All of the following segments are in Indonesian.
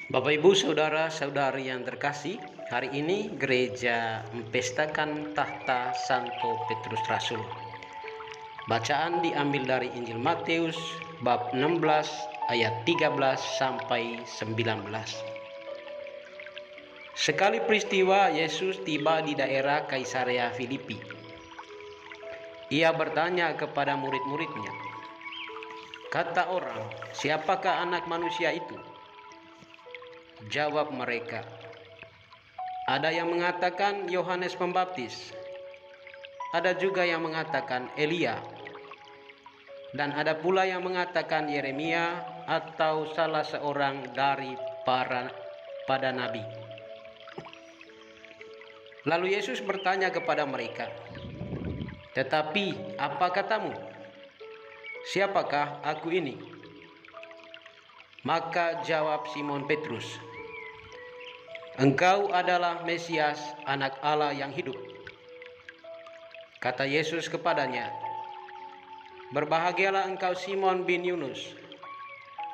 Bapak Ibu saudara-saudari yang terkasih, hari ini gereja mempestakan tahta Santo Petrus Rasul. Bacaan diambil dari Injil Matius bab 16 ayat 13 sampai 19. Sekali peristiwa Yesus tiba di daerah Kaisarea Filipi. Ia bertanya kepada murid-muridnya, "Kata orang, siapakah anak manusia itu?" Jawab mereka, "Ada yang mengatakan Yohanes Pembaptis, ada juga yang mengatakan Elia, dan ada pula yang mengatakan Yeremia atau salah seorang dari pada nabi." Lalu Yesus bertanya kepada mereka, "Tetapi apa katamu? Siapakah aku ini?" Maka jawab Simon Petrus, "Engkau adalah Mesias, Anak Allah yang hidup." Kata Yesus kepadanya, "Berbahagialah engkau Simon bin Yunus,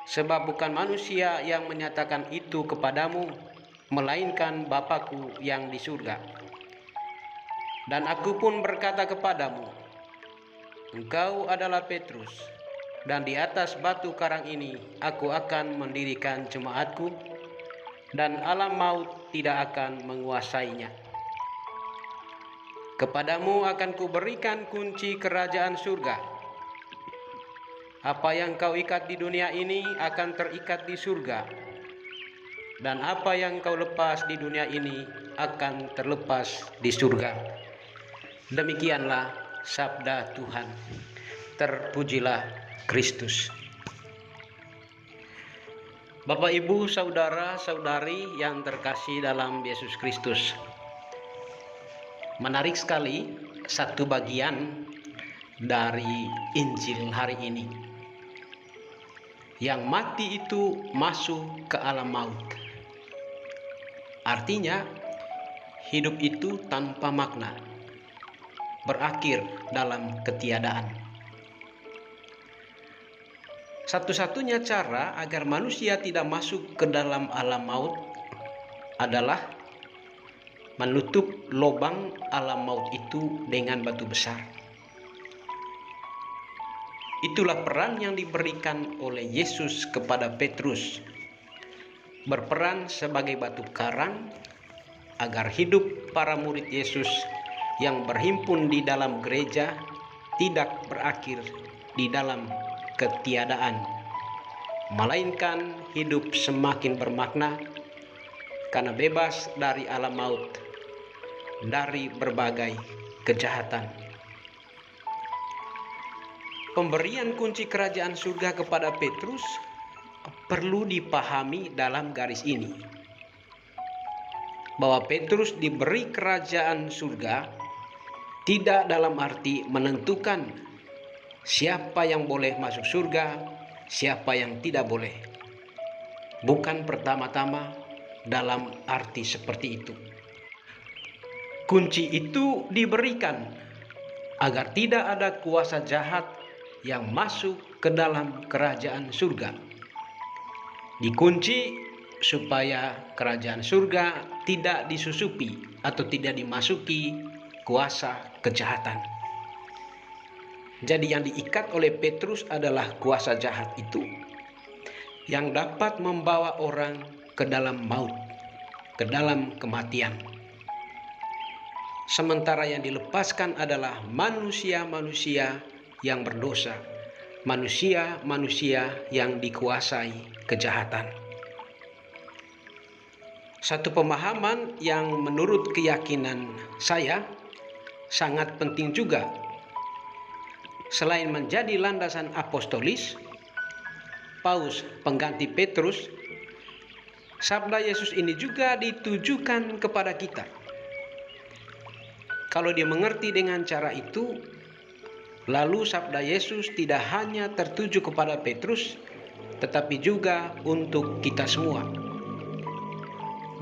sebab bukan manusia yang menyatakan itu kepadamu, melainkan Bapa-Ku yang di surga. Dan aku pun berkata kepadamu, engkau adalah Petrus, dan di atas batu karang ini aku akan mendirikan jemaatku, dan alam maut tidak akan menguasainya. Kepadamu akan kuberikan kunci kerajaan surga. Apa yang kau ikat di dunia ini akan terikat di surga, dan apa yang kau lepas di dunia ini akan terlepas di surga." Demikianlah sabda Tuhan. Terpujilah Kristus. Bapak, Ibu, saudara-saudari yang terkasih dalam Yesus Kristus, menarik sekali satu bagian dari Injil hari ini. Yang mati itu masuk ke alam maut. Artinya, hidup itu tanpa makna, berakhir dalam ketiadaan. Satu-satunya cara agar manusia tidak masuk ke dalam alam maut adalah menutup lubang alam maut itu dengan batu besar. Itulah peran yang diberikan oleh Yesus kepada Petrus, berperan sebagai batu karang agar hidup para murid Yesus yang berhimpun di dalam gereja tidak berakhir di dalam ketiadaan, melainkan hidup semakin bermakna karena bebas dari alam maut, dari berbagai kejahatan. Pemberian kunci kerajaan surga kepada Petrus perlu dipahami dalam garis ini, bahwa Petrus diberi kerajaan surga tidak dalam arti menentukan siapa yang boleh masuk surga, siapa yang tidak boleh. Bukan pertama-tama dalam arti seperti itu. Kunci itu diberikan agar tidak ada kuasa jahat yang masuk ke dalam kerajaan surga. Dikunci supaya kerajaan surga tidak disusupi atau tidak dimasuki kuasa kejahatan. Jadi yang diikat oleh Petrus adalah kuasa jahat itu, yang dapat membawa orang ke dalam maut, ke dalam kematian. Sementara yang dilepaskan adalah manusia-manusia yang berdosa, manusia-manusia yang dikuasai kejahatan. Satu pemahaman yang menurut keyakinan saya sangat penting juga, selain menjadi landasan apostolis, Paus pengganti Petrus, sabda Yesus ini juga ditujukan kepada kita. Kalau dimengerti dengan cara itu, lalu sabda Yesus tidak hanya tertuju kepada Petrus, tetapi juga untuk kita semua.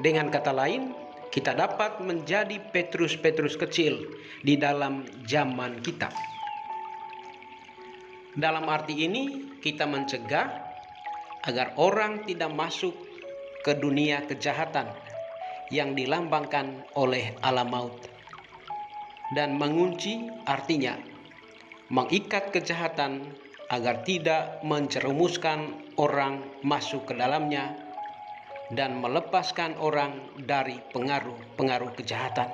Dengan kata lain, kita dapat menjadi Petrus-Petrus kecil di dalam zaman kita. Dalam arti ini, kita mencegah agar orang tidak masuk ke dunia kejahatan yang dilambangkan oleh alam maut. Dan mengunci artinya mengikat kejahatan agar tidak menjerumuskan orang masuk ke dalamnya dan melepaskan orang dari pengaruh-pengaruh kejahatan.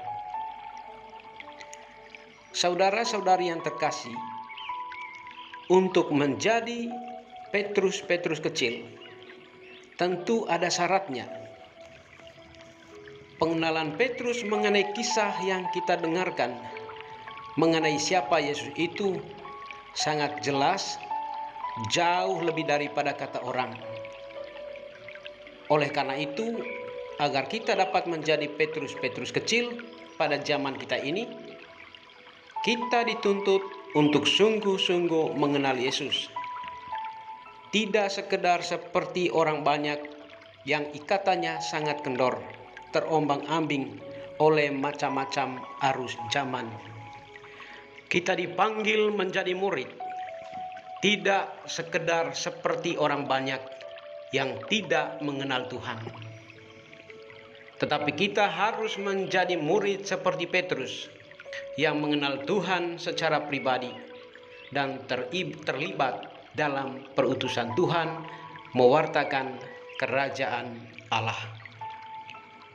Saudara-saudari yang terkasih, untuk menjadi Petrus kecil tentu ada syaratnya. Pengenalan Petrus mengenai kisah yang kita dengarkan mengenai siapa Yesus itu sangat jelas, jauh lebih daripada kata orang. Oleh karena itu, agar kita dapat menjadi Petrus kecil pada zaman kita ini, kita dituntut untuk sungguh-sungguh mengenal Yesus. Tidak sekedar seperti orang banyak yang ikatannya sangat kendor, terombang-ambing oleh macam-macam arus zaman. Kita dipanggil menjadi murid, tidak sekedar seperti orang banyak yang tidak mengenal Tuhan. Tetapi kita harus menjadi murid seperti Petrus yang mengenal Tuhan secara pribadi dan terlibat dalam perutusan Tuhan mewartakan kerajaan Allah.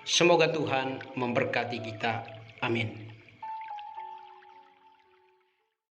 Semoga Tuhan memberkati kita. Amin.